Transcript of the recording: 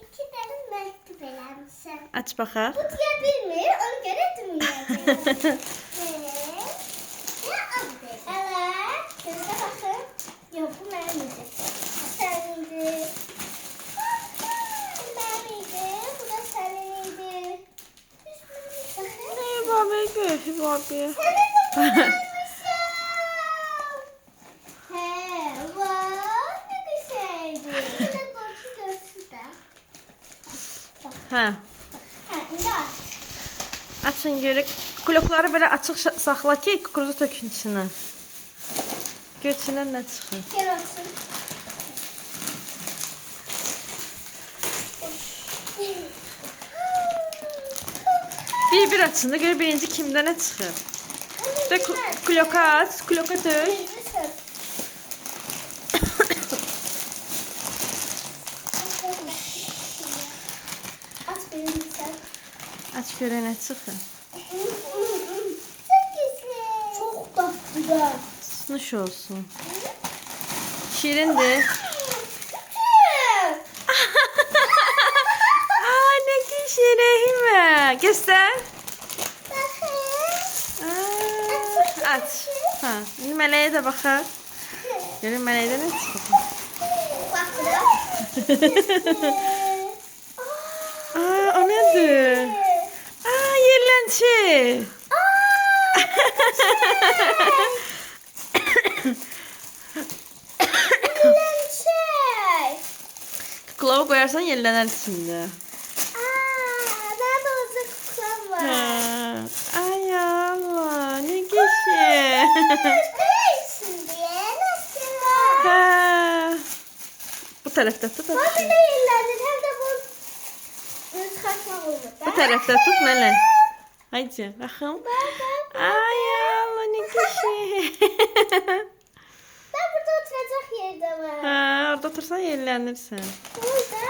İki tane mektup eləmişəm. Aç baxaq. Bu deyə bilmir, ona görə deməyəcəm. Evet, gözə baxın. Yox, bu mənim idi. Sənin idi. Bu mənim idi, bu da sənin idi. Ne babi göğü babi. Sənin də bunlarmışam. Var, nə qəşəngdir. Bir də qorxu görsün də. Hə. İndi aç. Açın görək. Klokları belə açıq saxla ki, kukuruzu tökün içinə. Gör içindən nə çıxır. Gel olsun. Bir açın da gör birinci kimdə nə çıxır. Bir də kloka aç, kloka tök. Aç birini sen. Aç görək nə çıxır. Çok güzel. Çok tatlı da. Nuş olsun. Şirindir. Aa ne ki şirehime. Göster. Aa, aç. Ha, indi meleğe de bakar. Görün meleğe de ne çıkacak. Bak burada. Aa o nedir? Aa yerlençi. Şey. Kulağı koyarsan yerlenir içinde. Nerede olacak kuklam var? Ha. Ay Allah ne güzel. Neysin diye nasıl? Ha. Bu tarafta tut. Bana da yıllardır hem de bu çıkartmak olur. Bu tarafta tut Mele. Haydi bakın. Ay Allah ne güzel. Ben burada oturacak yerde var. Ha, orada otursan yerlenirsin. Burada.